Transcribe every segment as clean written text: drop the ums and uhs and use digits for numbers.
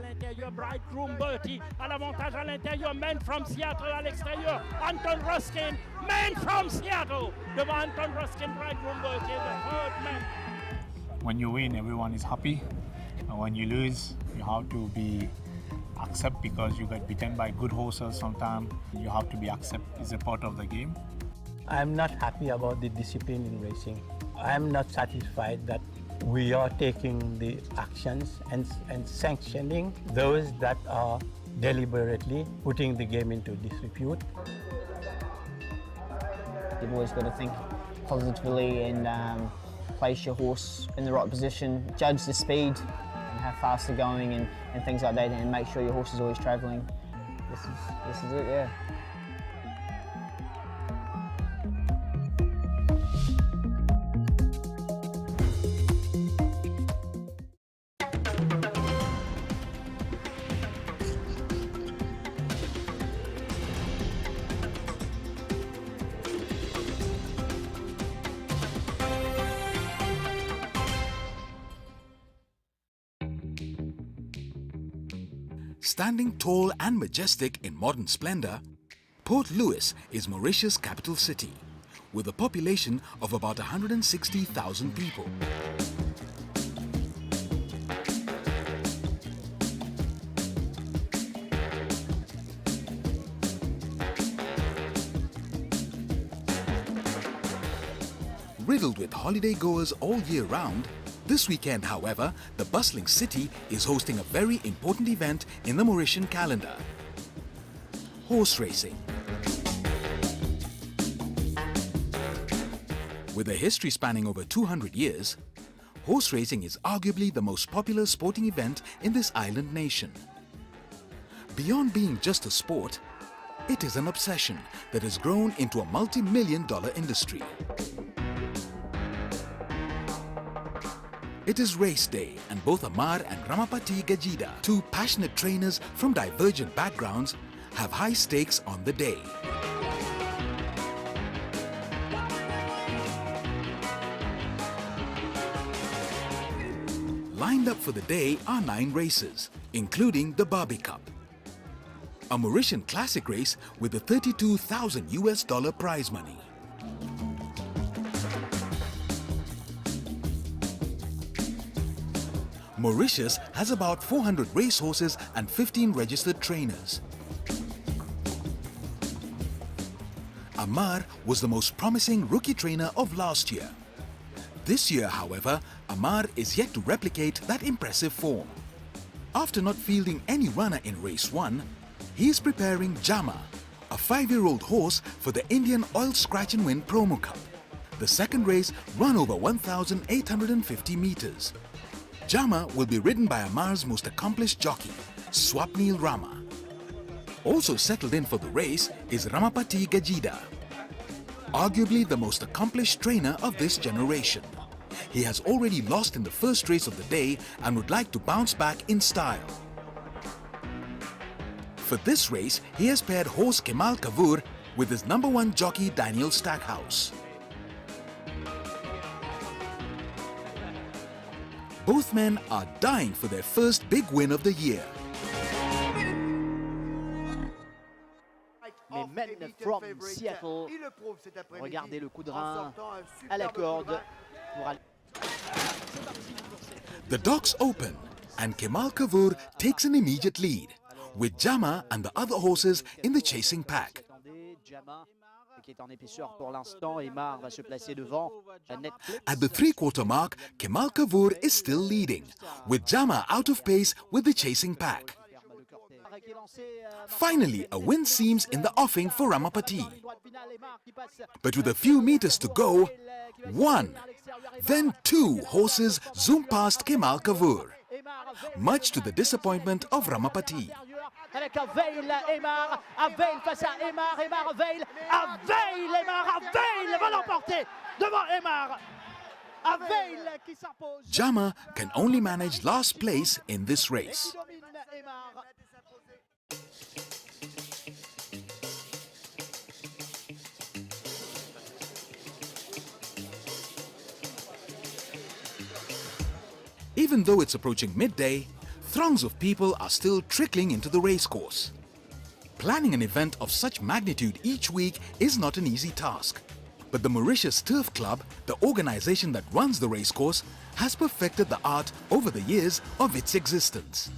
à l'intérieur, Bridegroom Bertie à l'avantage à l'intérieur, Man from Seattle à l'extérieur, Anton Ruskin, Man from Seattle, devant Anton Ruskin, Bridegroom Bertie, the third man. When you win, everyone is happy. And when you lose, you have to be accept because you get beaten by good horses sometimes. You have to be accept. It's a part of the game. I'm not happy about the discipline in racing. I'm not satisfied that we are taking the actions and sanctioning those that are deliberately putting the game into disrepute. You've always got to think positively and place your horse in the right position, judge the speed and how fast they're going and things like that, and make sure your horse is always travelling. This is it, yeah. Standing tall and majestic in modern splendor, Port Louis is Mauritius' capital city, with a population of about 160,000 people. Riddled with holiday goers all year round, this weekend, however, the bustling city is hosting a very important event in the Mauritian calendar: horse racing. With a history spanning over 200 years, horse racing is arguably the most popular sporting event in this island nation. Beyond being just a sport, it is an obsession that has grown into a multi-million-dollar industry. It is race day, and both Amar and Ramapatee Gujadhur, two passionate trainers from divergent backgrounds, have high stakes on the day. Lined up for the day are 9 races, including the Barbé Cup, a Mauritian classic race with a $32,000 prize money. Mauritius has about 400 racehorses and 15 registered trainers. Amar was the most promising rookie trainer of last year. This year, however, Amar is yet to replicate that impressive form. After not fielding any runner in race 1, he is preparing Jama, a 5-year-old horse, for the IndianOil Scratch and Win Promo Cup. The second race run over 1,850 meters. Jama will be ridden by Amar's most accomplished jockey, Swapnil Rama. Also settled in for the race is Ramapatee Gujadhur, arguably the most accomplished trainer of this generation. He has already lost in the first race of the day and would like to bounce back in style. For this race, he has paired horse Kemal Kavur with his #1 jockey Daniel Stackhouse. Both men are dying for their first big win of the year. Mais men from Seattle, regardez le coup de rein à la corde pour aller. The docks open and Kemal Kavur takes an immediate lead, with Jama and the other horses in the chasing pack. Qui est en épaisseur pour l'instant, Amar va se placer devant. At the 3/4 mark, Kemal Kavur is still leading, with Jama out of pace with the chasing pack. Finally, a win seems in the offing for Ramapatee. But with a few meters to go, 1, then 2 horses zoom past Kemal Kavur, much to the disappointment of Ramapatee. Avec Aveil, Amar, Aveil face à Amar, Aveil, Aveil va l'emporter devant Amar. Aveil qui s'impose. Jama can only manage last place in this race. Even though it's approaching midday, throngs of people are still trickling into the racecourse. Planning an event of such magnitude each week is not an easy task. But the Mauritius Turf Club, the organization that runs the racecourse, has perfected the art over the years of its existence.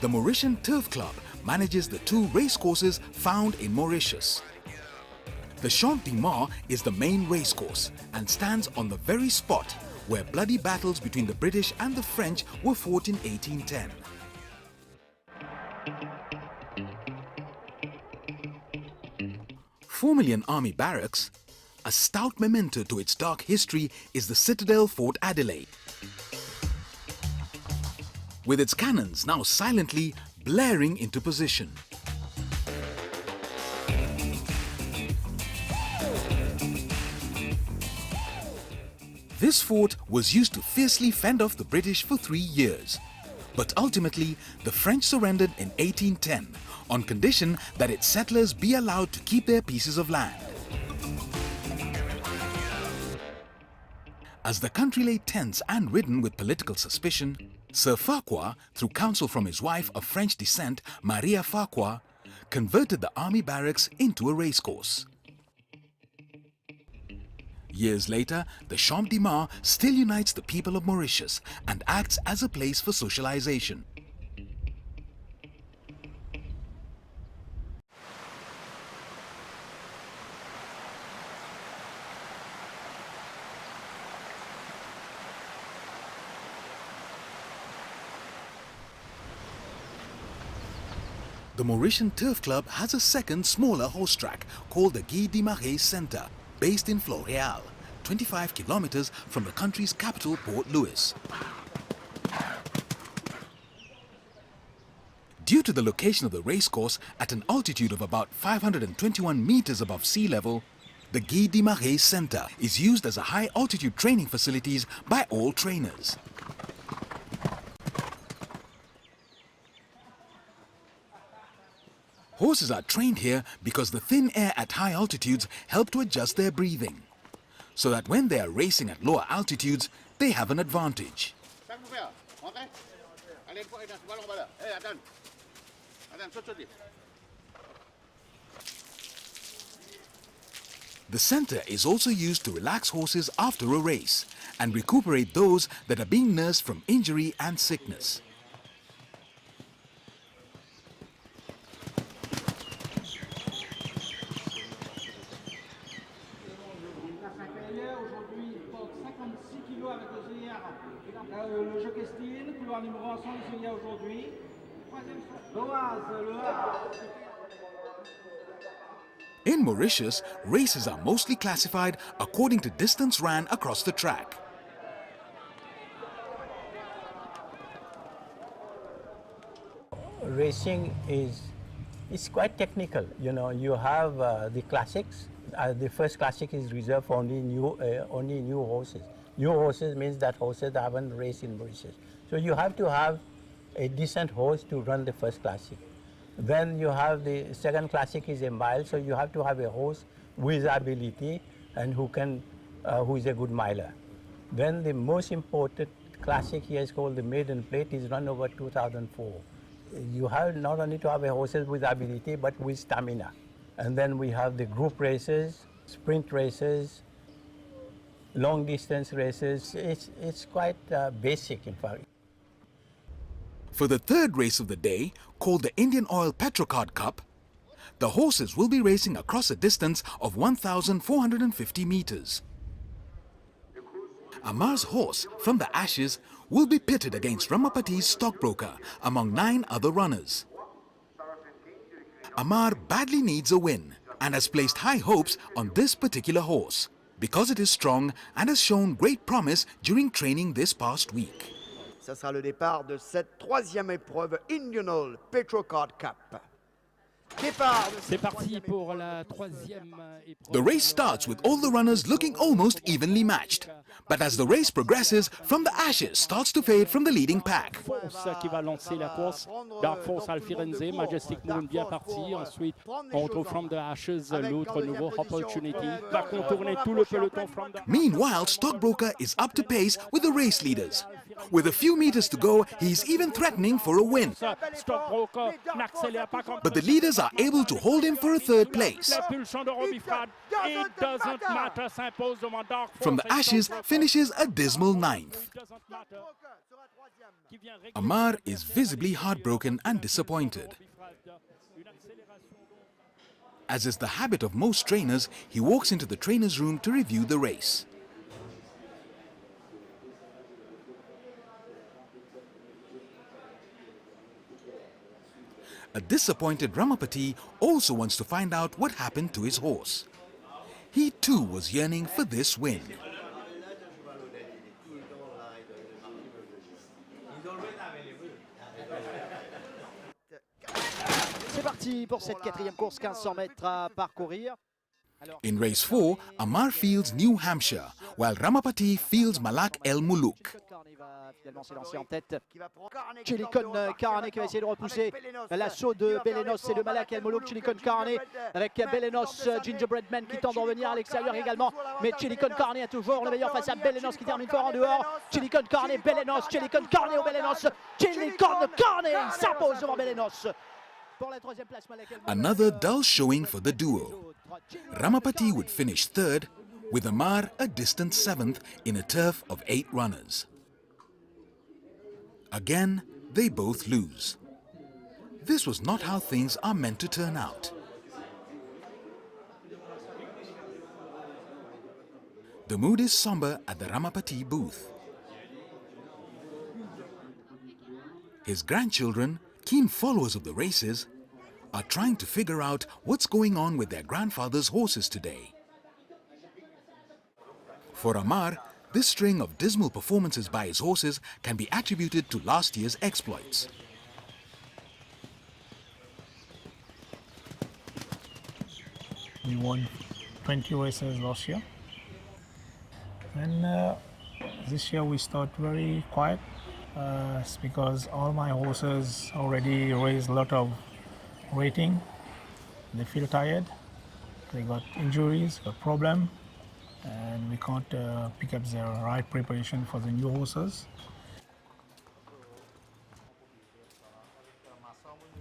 The Mauritian Turf Club manages the two racecourses found in Mauritius. The Champ de Mars is the main racecourse and stands on the very spot where bloody battles between the British and the French were fought in 1810. $4 million Army barracks, a stout memento to its dark history, is the Citadel Fort Adelaide, with its cannons now silently blaring into position. This fort was used to fiercely fend off the British for 3 years. But ultimately, the French surrendered in 1810 on condition that its settlers be allowed to keep their pieces of land. As the country lay tense and ridden with political suspicion, Sir Farquhar, through counsel from his wife of French descent, Maria Farquhar, converted the army barracks into a racecourse. Years later, the Champ de Mars still unites the people of Mauritius and acts as a place for socialization. The Mauritian Turf Club has a second, smaller horse track called the Guy de Marais Centre, based in Floréal, 25 kilometers from the country's capital, Port Louis. Due to the location of the racecourse at an altitude of about 521 meters above sea level, the Guy de Marais Centre is used as a high-altitude training facilities by all trainers. Horses are trained here because the thin air at high altitudes help to adjust their breathing, so that when they are racing at lower altitudes, they have an advantage. The centre is also used to relax horses after a race and recuperate those that are being nursed from injury and sickness. In Mauritius, races are mostly classified according to distance ran across the track. Racing is quite technical. You know, you have the classics. The first classic is reserved for only new horses. New horses means that horses haven't raced in Mauritius. So you have to have a decent horse to run the first classic. Then you have the second classic is a mile, so you have to have a horse with ability and who is a good miler. Then the most important classic here is called the Maiden Plate, is run over 2004. You have not only to have a horses with ability but with stamina. And then we have the group races, sprint races, long distance races. It's quite basic in fact. For the third race of the day, called the IndianOil Barbé Cup, the horses will be racing across a distance of 1,450 meters. Amar's horse, from the Ashes, will be pitted against Ramapatee's stockbroker, among 9 other runners. Amar badly needs a win and has placed high hopes on this particular horse because it is strong and has shown great promise during training this past week. Ça sera le départ de cette troisième épreuve IndianOil Barbé Cup. Départ de C'est cette parti troisième pour la troisième épreuve. The race starts with all the runners looking almost evenly matched. But as the race progresses, From the Ashes starts to fade from the leading pack. Force qui va lancer la course. Dark Force Alfirenze, Majestic Moon bien parti. Ensuite, on retrouve From the Ashes, l'autre nouveau Opportunity. Va contourner tout le peloton From the Meanwhile, Stockbroker is up to pace with the race leaders. With a few meters to go, he's even threatening for a win. Stockbroker n'accélère pas comme But the leaders are able to hold him for a third place. l'impulsion de Robifrad. It doesn't matter, s'impose devant Dark Force. From the Ashes finishes a dismal ninth. Amar is visibly heartbroken and disappointed. As is the habit of most trainers, he walks into the trainer's room to review the race. A disappointed Ramapatee also wants to find out what happened to his horse. He too was yearning for this win. C'est parti pour cette quatrième course, 1500 mètres à parcourir. In race 4, Amar fields New Hampshire, while Ramapatee fields Malak El Muluk. Il va finalement s'élancer en tête. Chilicon Carane qui va essayer de repousser l'assaut de Belenos et de Malak El Muluk. Chilicon Carane avec Belenos, Gingerbread Man qui tente de revenir à l'extérieur également. Mais Chilicon Carane a toujours le meilleur face à Belenos qui termine fort en dehors. Chilicon Carane, Belenos, Chilicon Carane au Belenos. Chilicon Carane s'impose devant Belenos. Another dull showing for the duo. Ramapatee would finish third, with Amar a distant seventh in a turf of 8 runners. Again, they both lose. This was not how things are meant to turn out. The mood is somber at the Ramapatee booth. His grandchildren, keen followers of the races, are trying to figure out what's going on with their grandfather's horses today. For Amar, this string of dismal performances by his horses can be attributed to last year's exploits. We won 20 races last year. And this year we start very quiet. It's because all my horses already raised a lot of rating. They feel tired. They got injuries, got problem, and we can't pick up their right preparation for the new horses.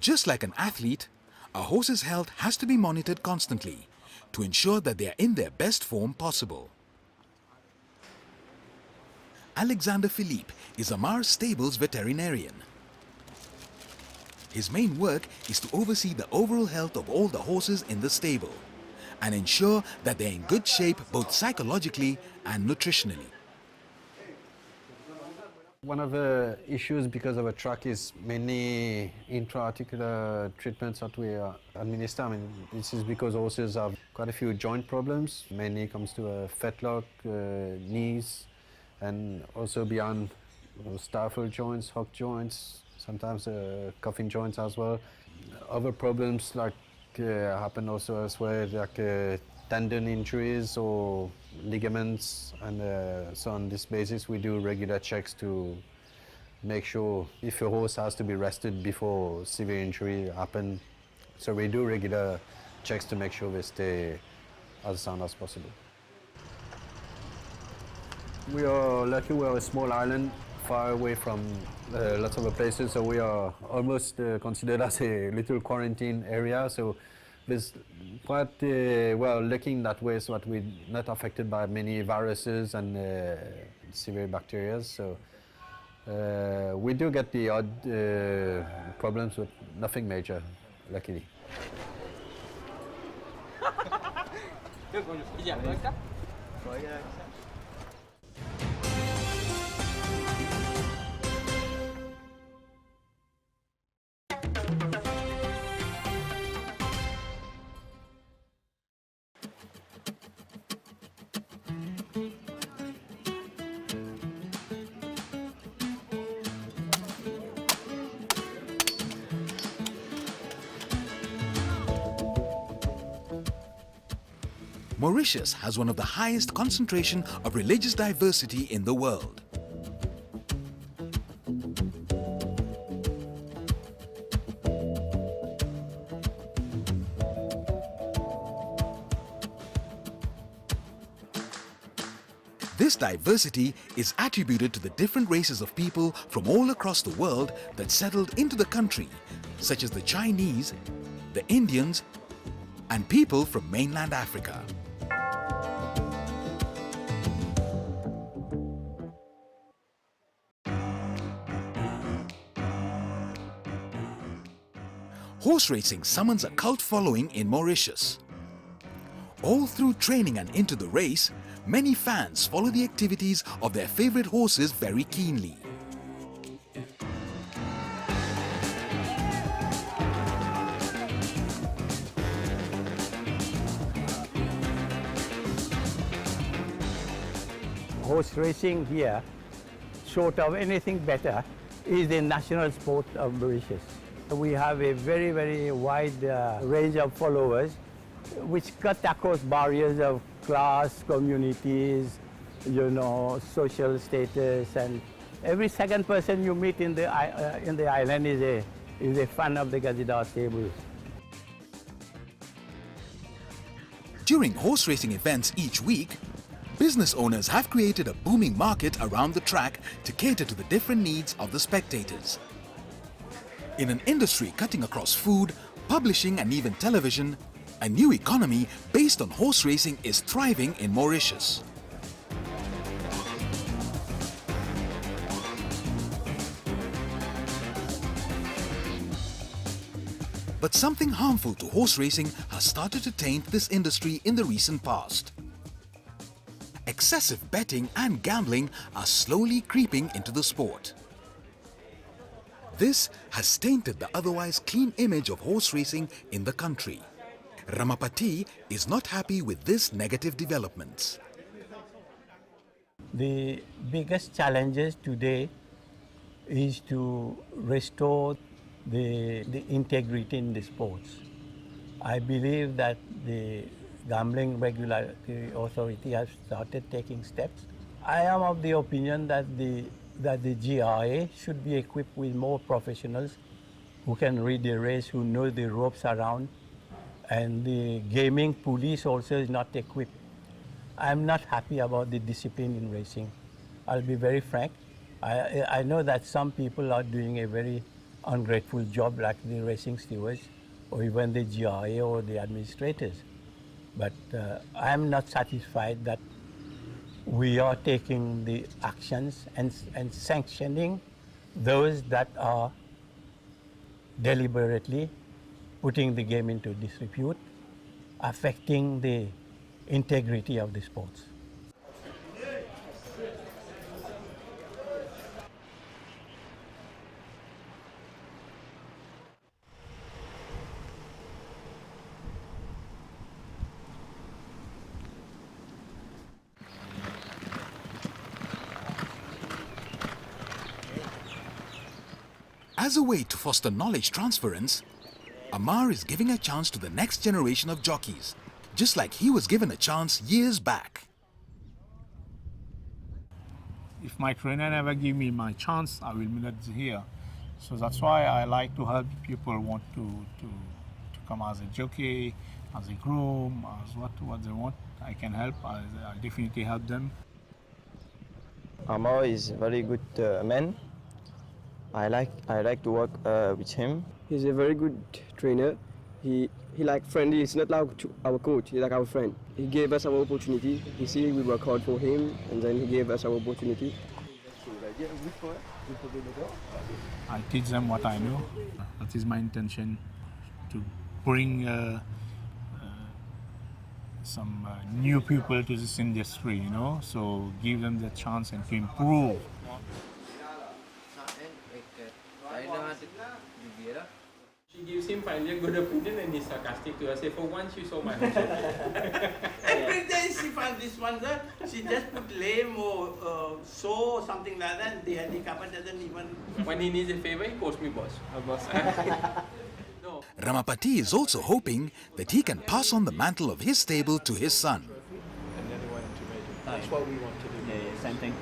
Just like an athlete, a horse's health has to be monitored constantly to ensure that they are in their best form possible. Alexander Philippe is Amar's stable's veterinarian. His main work is to oversee the overall health of all the horses in the stable and ensure that they're in good shape both psychologically and nutritionally. One of the issues because of a track is mainly intra-articular treatments that we administer. I mean, this is because horses have quite a few joint problems. Mainly comes to a fetlock, knees, and also beyond stifle joints, hock joints, sometimes cuffing joints as well. Other problems like happen also elsewhere, like tendon injuries or ligaments, and so on this basis we do regular checks to make sure if a horse has to be rested before severe injury happen. So we do regular checks to make sure they stay as sound as possible. We are lucky we're a small island far away from lots of places, so we are almost considered as a little quarantine area. So there's quite well looking that way, so that we're not affected by many viruses and severe bacteria. So we do get the odd problems, but nothing major, luckily. Mauritius has one of the highest concentration of religious diversity in the world. This diversity is attributed to the different races of people from all across the world that settled into the country, such as the Chinese, the Indians, and people from mainland Africa. Horse racing summons a cult following in Mauritius. All through training and into the race, many fans follow the activities of their favorite horses very keenly. Horse racing here, short of anything better, is the national sport of Mauritius. We have a very, very wide range of followers which cut across barriers of class, communities, social status, and every second person you meet in the island is a fan of the Gujadhur stable. During horse racing events each week, business owners have created a booming market around the track to cater to the different needs of the spectators. In an industry cutting across food, publishing, and even television, a new economy based on horse racing is thriving in Mauritius. But something harmful to horse racing has started to taint this industry in the recent past. Excessive betting and gambling are slowly creeping into the sport. This has tainted the otherwise clean image of horse racing in the country. Ramapatee is not happy with this negative developments. The biggest challenges today is to restore the integrity in the sports. I believe that the Gambling Regulatory Authority has started taking steps. I am of the opinion that the GRA should be equipped with more professionals who can read the race, who know the ropes around, and the gaming police also is not equipped. I'm not happy about the discipline in racing. I'll be very frank. I know that some people are doing a very ungrateful job, like the racing stewards or even the GRA or the administrators. But I'm not satisfied that we are taking the actions and sanctioning those that are deliberately putting the game into disrepute, affecting the integrity of the sports. As a way to foster knowledge transference, Amar is giving a chance to the next generation of jockeys, just like he was given a chance years back. If my trainer never give me my chance, I will be not here. So that's why I like to help people want to come as a jockey, as a groom, as what they want. I can help. I definitely help them. Amar is a very good man. I like to work with him. He's a very good trainer. He like friendly. He's not like our coach. He's like our friend. He gave us our opportunity. He see we work hard for him, and then he gave us our opportunity. I teach them what I know. That is my intention, to bring some new people to this industry, so give them the chance and to improve. She gives him finally a good opinion and he's sarcastic to her. Say, for once you saw my horse. Every day she finds this one, she just put lame or so or something like that. The handicapper doesn't even... When he needs a favor, he calls me boss. Boss. No. Ramapatee is also hoping that he can pass on the mantle of his stable to his son. That's what we want to do. Yeah, same thing.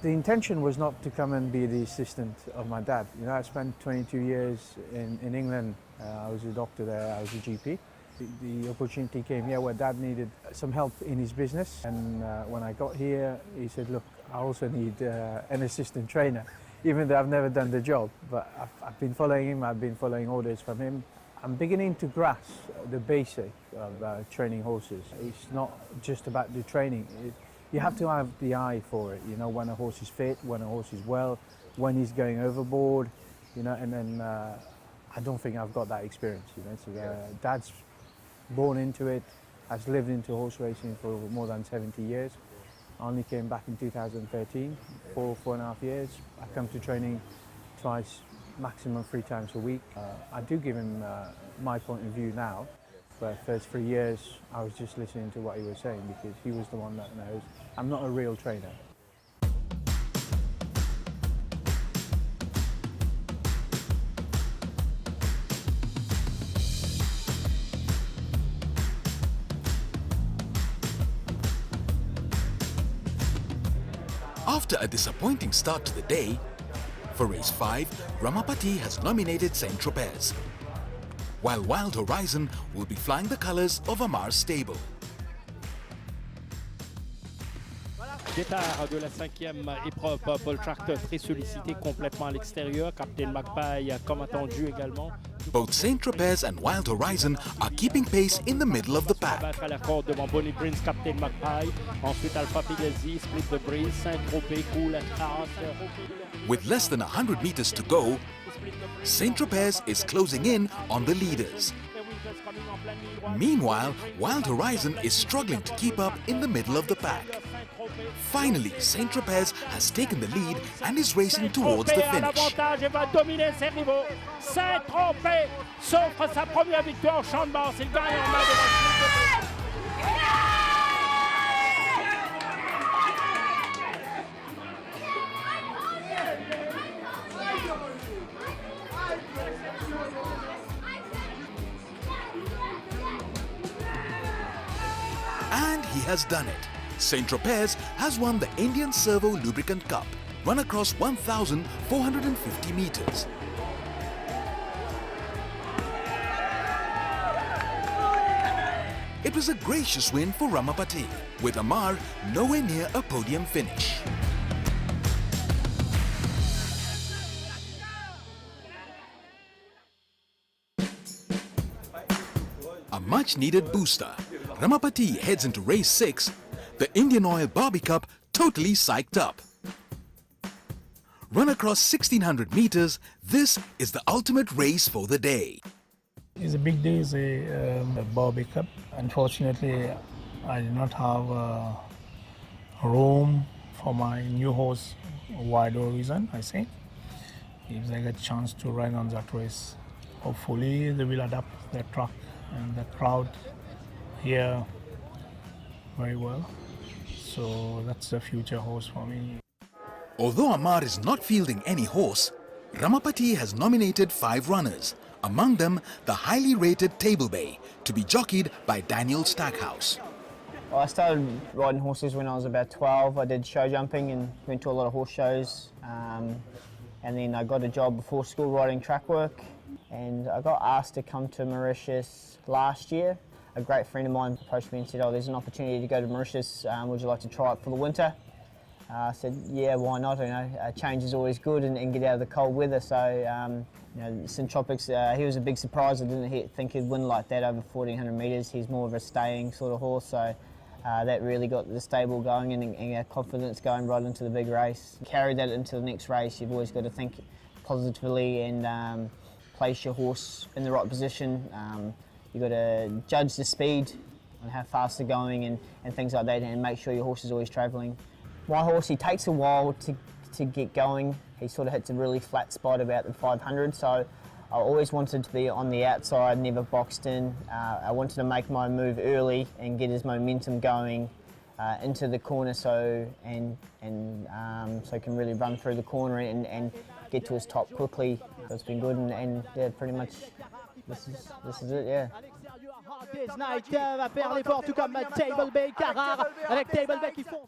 The intention was not to come and be the assistant of my dad. You know, I spent 22 years in England. I was a doctor there, I was a GP. The opportunity came here where Dad needed some help in his business, and when I got here he said, look, I also need an assistant trainer, even though I've never done the job, but I've been following him, I've been following orders from him. I'm beginning to grasp the basic of training horses. It's not just about the training. You have to have the eye for it, you know, when a horse is fit, when a horse is well, when he's going overboard, you know, and then I don't think I've got that experience, you know. So Dad's born into it, has lived into horse racing for more than 70 years. I only came back in 2013, four and a half years. I come to training twice, maximum 3 times a week. I do give him my point of view now, but first 3 years I was just listening to what he was saying because he was the one that knows. I'm not a real trainer. After a disappointing start to the day, for race 5, Ramapatee has nominated Saint-Tropez, while Wild Horizon will be flying the colours of Amar's stable. Départ de la 5e épreuve, Paul Tractor très sollicité complètement à l'extérieur. Captain Magpie comme attendu également. Both Saint-Tropez and Wild Horizon are keeping pace in the middle of the pack. À la corde devant Bonnie Prince, Captain Magpie. Ensuite Alpha Pigazzi, Split the Breeze, Saint-Tropez, Cool and Fast. With less than 100 meters to go, Saint-Tropez is closing in on the leaders. Meanwhile, Wild Horizon is struggling to keep up in the middle of the pack. Finally, Saint-Tropez has taken the lead and is racing towards the finish. Saint-Tropez s'offre sa première victoire au champ de Mars. Il gagne en main de And he has done it. Saint-Tropez has won the Indian Servo Lubricant Cup, run across 1,450 meters. It was a gracious win for Ramapatee, with Amar nowhere near a podium finish. A much-needed booster. Ramapatee heads into race 6, the IndianOil Barbé Cup totally psyched up. Run across 1,600 meters, this is the ultimate race for the day. It's a big day, it's a Barbé Cup. Unfortunately, I did not have room for my new horse, Wild Horizon, I think. If they get a chance to run on that race, hopefully they will adapt their track and the crowd here very well. So that's the future horse for me. Although Amar is not fielding any horse, Ramapatee has nominated 5 runners, among them the highly rated Table Bay, to be jockeyed by Daniel Stackhouse. Well, I started riding horses when I was about 12. I did show jumping and went to a lot of horse shows. And then I got a job before school riding track work. And I got asked to come to Mauritius last year. A great friend of mine approached me and said, oh, there's an opportunity to go to Mauritius, would you like to try it for the winter? I said, yeah, why not? You know, change is always good and get out of the cold weather. So, you know, Saint-Tropez, he was a big surprise. I didn't think he'd win like that over 1,400 metres. He's more of a staying sort of horse, so that really got the stable going and confidence going right into the big race. Carry that into the next race. You've always got to think positively and place your horse in the right position. You've got to judge the speed and how fast they're going and things like that, and make sure your horse is always travelling. My horse, he takes a while to get going. He sort of hits a really flat spot about the 500, so I always wanted to be on the outside, never boxed in. I wanted to make my move early and get his momentum going into the corner, so he can really run through the corner and get to his top quickly. So it's been good, and yeah, pretty much this is it, yeah. Knight va faire l'effort, tout comme Table Bay, Carrard avec Table Bay qui fonce.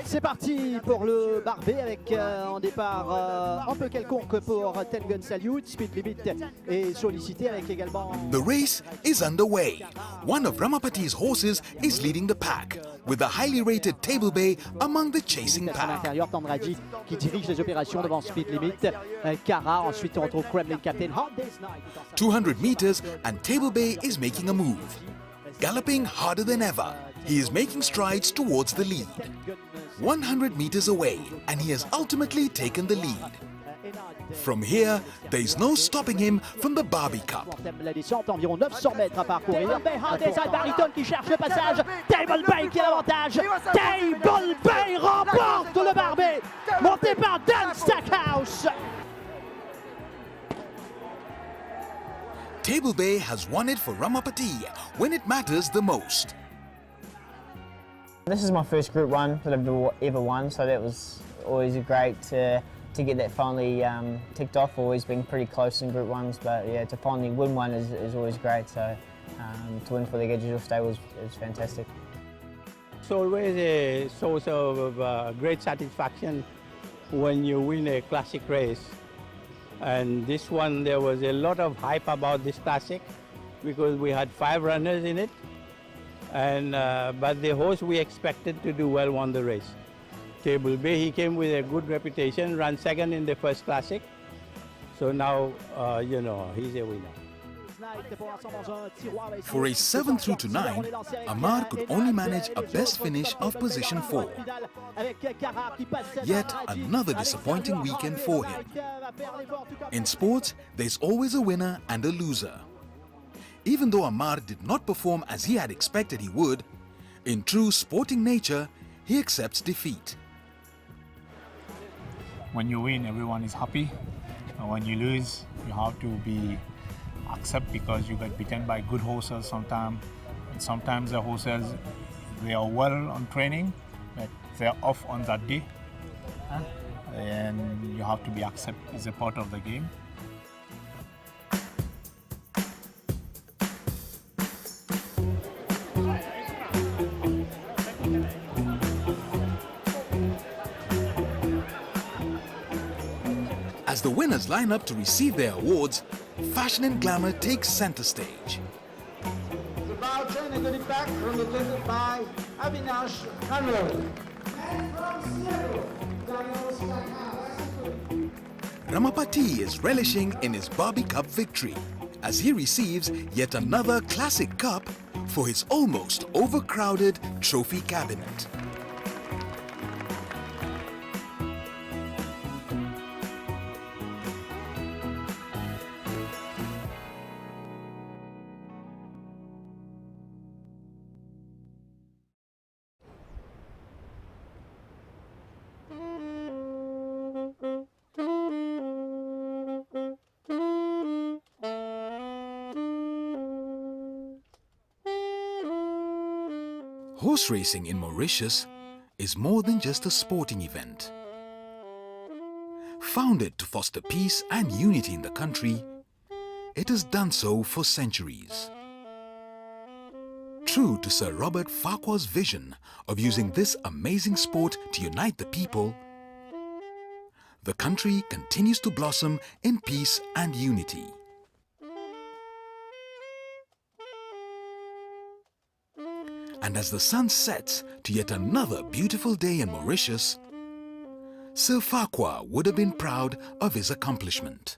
C'est parti pour le Barbé avec un départ un peu quelconque pour 10 Gun Salute. Speed limit est sollicité avec également... The race is underway. One of Ramapatee's horses is leading the pack, with the highly rated Table Bay among the chasing À pack. l'intérieur, Tandraji qui dirige les opérations devant Speed Limit. Carrard, ensuite on retrouve Kremlin Captain. 200 meters and Table Bay is making a move. Galloping harder than ever, he is making strides towards the lead. 100 meters away, and he has ultimately taken the lead. From here, there is no stopping him from the Barbé Cup. La descente, environ 900 mètres à parcourir. Bariton qui cherche le passage. Table Bay qui a l'avantage. Table Bay remporte le Barbé. Monté par Dan Stackhouse. Table Bay has won it for Ramapatee when it matters the most. This is my first Group 1 that I've ever won, so that was always great to get that finally ticked off. Always been pretty close in Group 1s, but yeah, to finally win one is always great. So to win for the Gujadhur stay was fantastic. It's always a source of great satisfaction when you win a classic race. And this one, there was a lot of hype about this classic because we had 5 runners in it. And but the horse we expected to do well won the race. Table Bay, he came with a good reputation, ran second in the first classic. So now, you know, he's a winner. For a 7 through to 9, Amar could only manage a best finish of position 4. Yet another disappointing weekend for him. In sports, there's always a winner and a loser. Even though Amar did not perform as he had expected he would, in true sporting nature, he accepts defeat. When you win, everyone is happy. And when you lose, you have to accept because you get beaten by good horses sometimes. And sometimes the horses, they are well on training, but they're off on that day. And you have to be accept as a part of the game. As the winners line up to receive their awards, fashion and glamour takes center stage. The bow train and good back from the 25, Avinash Hanro. Ramapatee is relishing in his Barbé Cup victory as he receives yet another classic cup for his almost overcrowded trophy cabinet. Horse racing in Mauritius is more than just a sporting event. Founded to foster peace and unity in the country, it has done so for centuries. True to Sir Robert Farquhar's vision of using this amazing sport to unite the people, the country continues to blossom in peace and unity. And as the sun sets to yet another beautiful day in Mauritius, Sir Farquhar would have been proud of his accomplishment.